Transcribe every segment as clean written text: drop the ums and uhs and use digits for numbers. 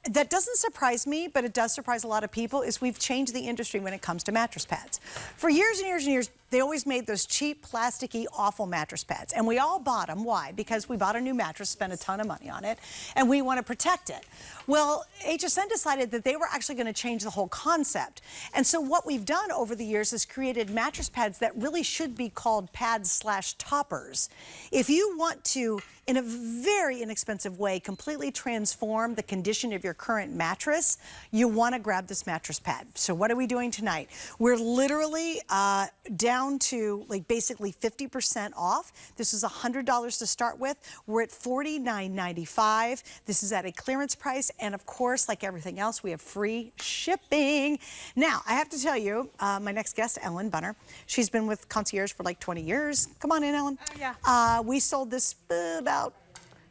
that doesn't surprise me, but it does surprise a lot of people, is we've changed the industry when it comes to mattress pads. For years and years and years, they always made those cheap, plasticky, awful mattress pads. And we all bought them. Why? Because we bought a new mattress, spent a ton of money on it, and we want to protect it. Well, HSN decided that they were actually going to change the whole concept. And so what we've done over the years is created mattress pads that really should be called pads/toppers. If you want to, in a very inexpensive way, completely transform the condition of your current mattress, you want to grab this mattress pad. So what are we doing tonight? We're literally down to like basically 50% off. This is $100 to start with. We're at $49.95. This is at a clearance price, and of course, like everything else, we have free shipping. Now, I have to tell you, my next guest, Ellen Bunner, she's been with Concierge for like 20 years. Come on in, Ellen. Yeah. We sold this about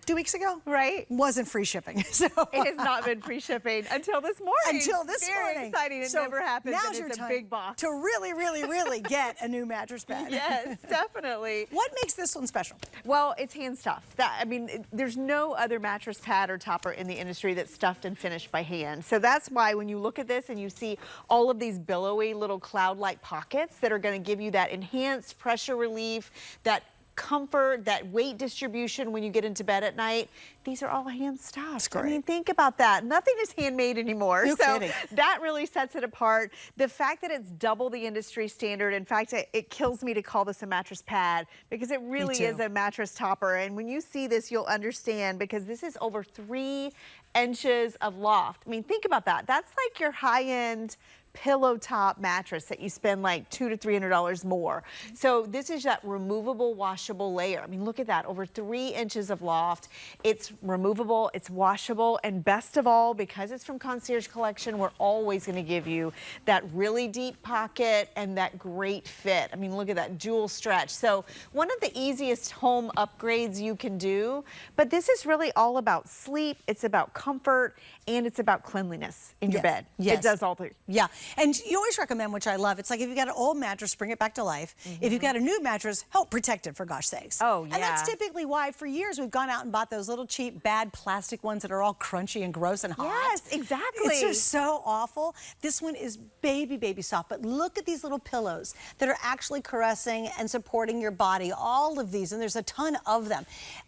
2 weeks ago. Right. Wasn't free shipping. So it has not been free shipping until this morning. Until this morning. Very exciting. It never happens. Now's your it's time a big box. to really get a new mattress pad. Yes, definitely. What makes this one special? Well, it's hand stuffed. I mean, there's no other mattress pad or topper in the industry that's stuffed and finished by hand. So that's why when you look at this and you see all of these billowy little cloud-like pockets that are going to give you that enhanced pressure relief, that comfort, that weight distribution when you get into bed at night. These are all hand stuffed. I mean, think about that. Nothing is handmade anymore. No so kidding. That really sets it apart. The fact that it's double the industry standard, in fact, it kills me to call this a mattress pad because it really is a mattress topper. And when you see this, you'll understand because this is over 3 inches of loft. I mean, think about that. That's like your high-end pillow top mattress that you spend like $200 to $300 more. So this is that removable washable layer. I mean, look at that, over 3 inches of loft. It's removable, it's washable, and best of all, because it's from Concierge Collection, we're always going to give you that really deep pocket and that great fit. I mean, look at that dual stretch. So one of the easiest home upgrades you can do, but this is really all about sleep, it's about comfort, and it's about cleanliness in your bed. It does all three. Yeah. And you always recommend, which I love, it's like if you've got an old mattress, bring it back to life. If you've got a new mattress, help protect it, for gosh sakes. Oh, yeah. And that's typically why for years we've gone out and bought those little cheap, bad plastic ones that are all crunchy and gross and hot. Yes, exactly. It's just so awful. This one is baby soft, but look at these little pillows that are actually caressing and supporting your body. All of these, and there's a ton of them.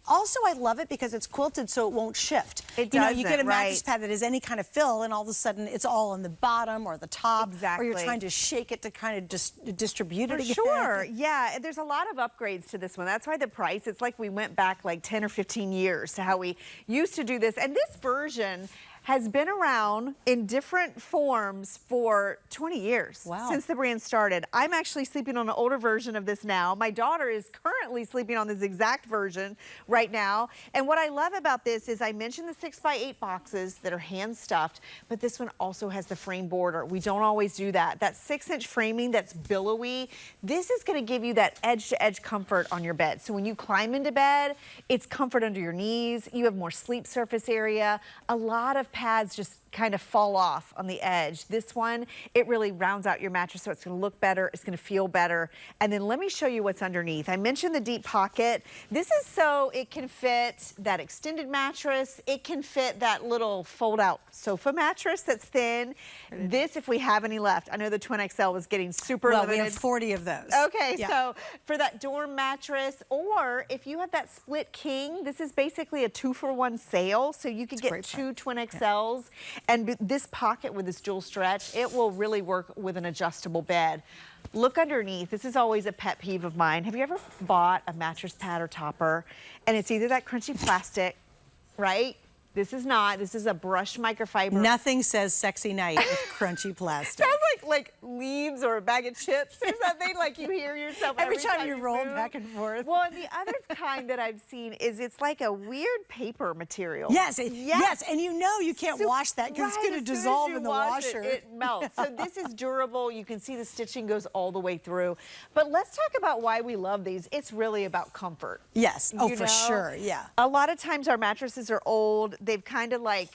Also, I love it because it's quilted so it won't shift. It doesn't, you get a mattress pad that is any kind of fill, and all of a sudden it's all on the bottom or the top. Exactly. Or you're trying to shake it to kind of just distribute it again. Sure, yeah. There's a lot of upgrades to this one. That's why the price, it's like we went back like 10 or 15 years to how we used to do this. And this version has been around in different forms for 20 years since the brand started. I'm actually sleeping on an older version of this now. My daughter is currently sleeping on this exact version right now. And what I love about this is I mentioned the 6x8 boxes that are hand stuffed, but this one also has the frame border. We don't always do that. That 6-inch framing that's billowy, this is gonna give you that edge-to-edge comfort on your bed. So when you climb into bed, it's comfort under your knees. You have more sleep surface area. A lot of pads just kind of fall off on the edge. This one, it really rounds out your mattress so it's going to look better, it's going to feel better. And then let me show you what's underneath. I mentioned the deep pocket. This is so it can fit that extended mattress. It can fit that little fold-out sofa mattress that's thin. This, if we have any left. I know the Twin XL was getting super limited. We have 40 of those. Okay, so for that dorm mattress, or if you have that split king, this is basically a 2-for-1 sale. So you could get 2 Twin XLs. And this pocket with this dual stretch, it will really work with an adjustable bed. Look underneath. This is always a pet peeve of mine. Have you ever bought a mattress pad or topper and it's either that crunchy plastic, right? This is not. This is a brushed microfiber. Nothing says sexy night with crunchy plastic. Sounds like leaves or a bag of chips or something. Like you hear yourself every time you roll move. back and forth. Well, and the other kind that I've seen is it's like a weird paper material. Yes, and you know you can't wash that because it's going to dissolve in the washer. It melts. So this is durable. You can see the stitching goes all the way through. But let's talk about why we love these. It's really about comfort. Yes. Oh, for sure. Yeah. A lot of times our mattresses are old. They've kind of like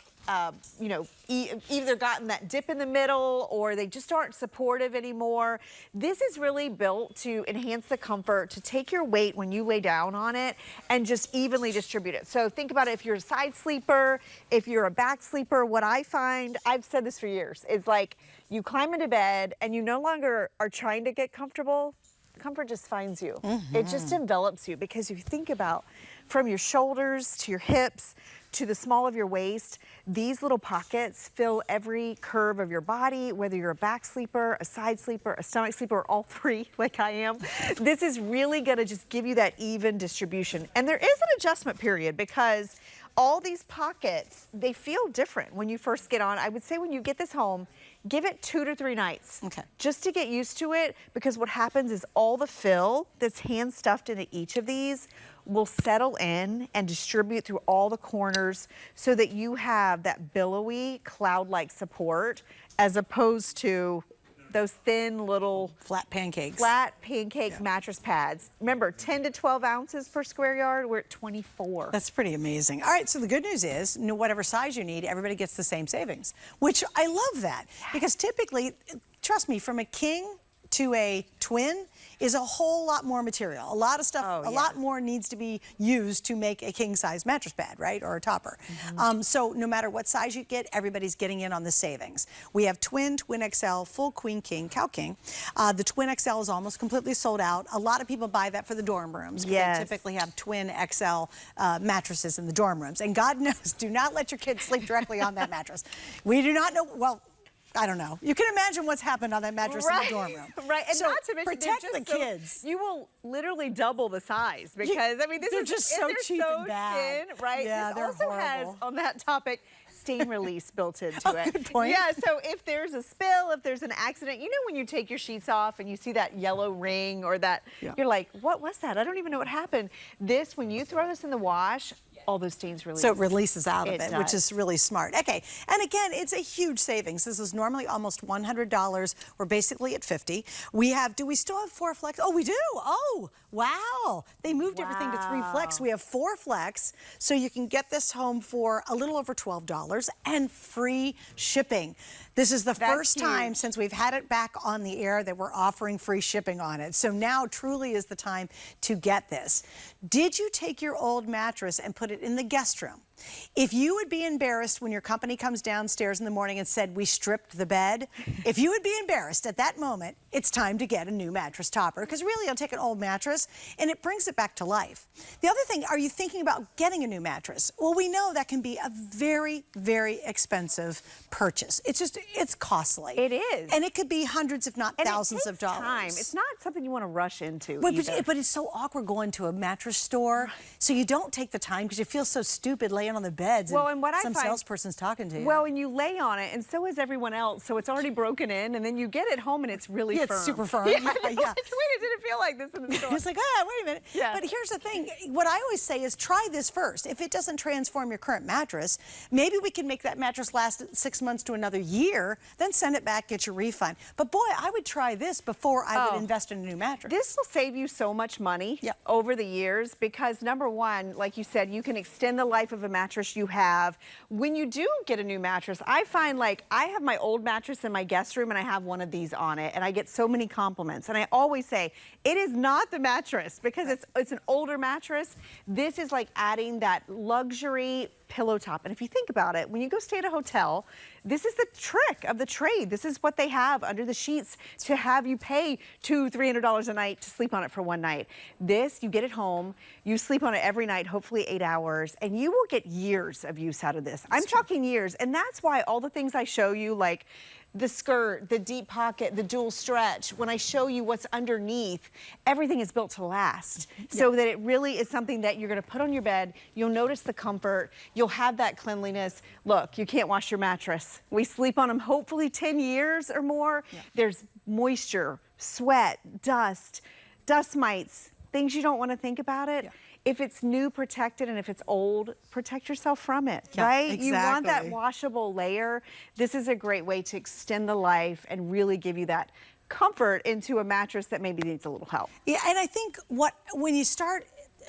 you know, either gotten that dip in the middle or they just aren't supportive anymore. This is really built to enhance the comfort, to take your weight when you lay down on it and just evenly distribute it. So think about it, if you're a side sleeper, if you're a back sleeper, what I find, I've said this for years, is like you climb into bed and you no longer are trying to get comfortable. Comfort just finds you. It just envelops you, because if you think about from your shoulders to your hips to the small of your waist, these little pockets fill every curve of your body, whether you're a back sleeper, a side sleeper, a stomach sleeper, or all three like I am. This is really gonna just give you that even distribution. And there is an adjustment period, because all these pockets, they feel different when you first get on. I would say when you get this home, give it 2 to 3 nights. Okay. Just to get used to it, because what happens is all the fill that's hand stuffed into each of these will settle in and distribute through all the corners so that you have that billowy, cloud-like support, as opposed to those thin little flat pancakes. Mattress pads. Remember, 10 to 12 ounces per square yard. We're at 24. That's pretty amazing. All right, so the good news is, whatever size you need, everybody gets the same savings, which I love that. Because typically, trust me, from a king to a twin is a whole lot more material. A lot of stuff, a lot more needs to be used to make a king size mattress pad, right? Or a topper. So no matter what size you get, everybody's getting in on the savings. We have twin, twin XL, full queen king, cow king. The twin XL is almost completely sold out. A lot of people buy that for the dorm rooms. They typically have twin XL mattresses in the dorm rooms. And God knows, do not let your kids sleep directly on that mattress. We do not know, well, I don't know. You can imagine what's happened on that mattress in the dorm room. Right, and so not to mention, protect the kids. You will literally double the size, because I mean, this they're is just so cheap and bad. Thin, right? Yeah, this they're also horrible. has on that topic stain release built into it. Good point. Yeah, so if there's a spill, if there's an accident, you know when you take your sheets off and you see that yellow ring or that, you're like, what was that? I don't even know what happened. This, when you throw this in the wash, all those stains release. So it releases out of it, does. which is really smart. Okay, and again, it's a huge savings. This is normally almost $100. We're basically at $50. We have, do we still have 4 flex? Oh, we do. Oh, wow. They moved everything to 3 flex. We have 4 flex, so you can get this home for a little over $12 and free shipping. This is the first time since we've had it back on the air that we're offering free shipping on it. So now truly is the time to get this. Did you take your old mattress and put it in the guest room? If you would be embarrassed when your company comes downstairs in the morning and said, we stripped the bed, if you would be embarrassed at that moment, it's time to get a new mattress topper. Because really, you'll take an old mattress and it brings it back to life. The other thing, are you thinking about getting a new mattress? Well, we know that can be a very, very expensive purchase. It's just, it's costly. It is. And it could be hundreds, if not thousands of dollars. Time. It's not something you want to rush into But it's so awkward going to a mattress store. So you don't take the time because you feel so stupid laying on the beds and what some salesperson's talking to you. Well, and you lay on it, and so is everyone else, so it's already broken in, and then you get it home and it's really firm. It's super firm. Yeah, yeah. Wait, it didn't feel like this in the store. It's like, wait a minute. Yeah. But here's the thing. What I always say is try this first. If it doesn't transform your current mattress, maybe we can make that mattress last 6 months to another year, then send it back, get your refund. But boy, I would try this before I would invest in a new mattress. This will save you so much money over the years, because number one, like you said, you can extend the life of a mattress you have. When you do get a new mattress, I find, like, I have my old mattress in my guest room and I have one of these on it, and I get so many compliments. And I always say, it is not the mattress, because it's an older mattress. This is like adding that luxury pillow top. And if you think about it, when you go stay at a hotel, this is the trick of the trade. This is what they have under the sheets to have you pay $200, $300 a night to sleep on it for one night. This, you get it home, you sleep on it every night, hopefully 8 hours, and you will get years of use out of this. I'm talking years, and that's why all the things I show you, like the skirt, the deep pocket, the dual stretch, when I show you what's underneath, everything is built to last. So that it really is something that you're gonna put on your bed, you'll notice the comfort, you'll have that cleanliness. Look, you can't wash your mattress. We sleep on them hopefully 10 years or more. There's moisture, sweat, dust mites, things you don't wanna think about it. If it's new, protect it, and if it's old, protect yourself from it, right? Exactly. You want that washable layer. This is a great way to extend the life and really give you that comfort into a mattress that maybe needs a little help. Yeah, and I think when you start,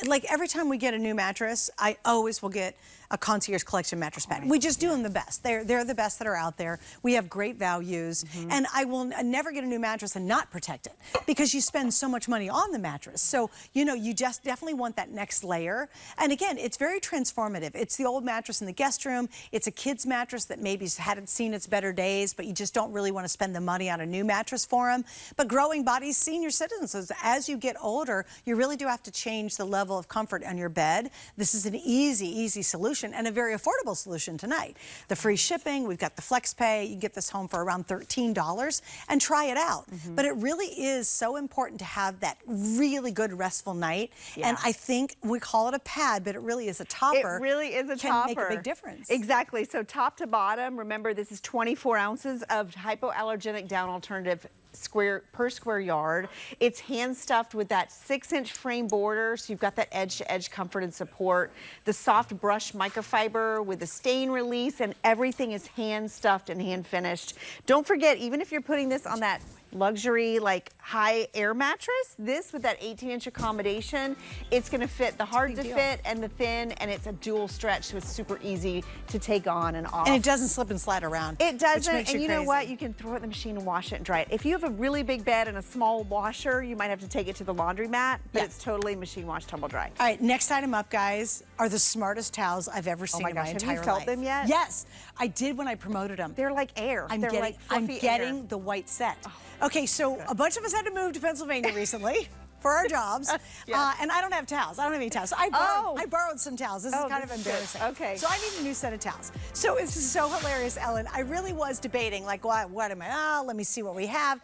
like every time we get a new mattress, I always will get a Concierge Collection mattress pad. We just do them the best. They're the best that are out there. We have great values, and I will never get a new mattress and not protect it because you spend so much money on the mattress. So, you know, you just definitely want that next layer. And again, it's very transformative. It's the old mattress in the guest room. It's a kid's mattress that maybe hadn't seen its better days, but you just don't really want to spend the money on a new mattress for them. But growing bodies, senior citizens, so as you get older, you really do have to change the level of comfort on your bed. This is an easy solution and a very affordable solution tonight. The free shipping, we've got the flex pay. You can get this home for around $13 and try it out. But it really is so important to have that really good restful night. And I think we call it a pad, but it really is a topper. It really is a topper. Can make a big difference. Exactly. So top to bottom, remember this is 24 ounces of hypoallergenic down alternative per square yard. It's hand stuffed with that 6-inch frame border, so you've got that edge-to-edge comfort and support. The soft brush microfiber with the stain release, and everything is hand stuffed and hand finished. Don't forget, even if you're putting this on that luxury like high air mattress, this with that 18-inch accommodation, it's going to fit the hard to fit and the thin, and it's a dual stretch, so it's super easy to take on and off. And it doesn't slip and slide around. It doesn't, and you know what? You can throw it in the machine and wash it and dry it. If you have a really big bed and a small washer, you might have to take it to the laundromat, but it's totally machine wash, tumble dry. All right, next item up, guys, are the smartest towels I've ever seen in my entire life. Have you felt them yet? Yes, I did when I promoted them. They're like air. I'm getting the white set. Okay, so a bunch of us had to move to Pennsylvania recently for our jobs, and I don't have towels. I don't have any towels. So I borrowed some towels. This is kind of embarrassing. Okay. So I need a new set of towels. So it's so hilarious, Ellen. I really was debating, like, what am I? Oh, let me see what we have.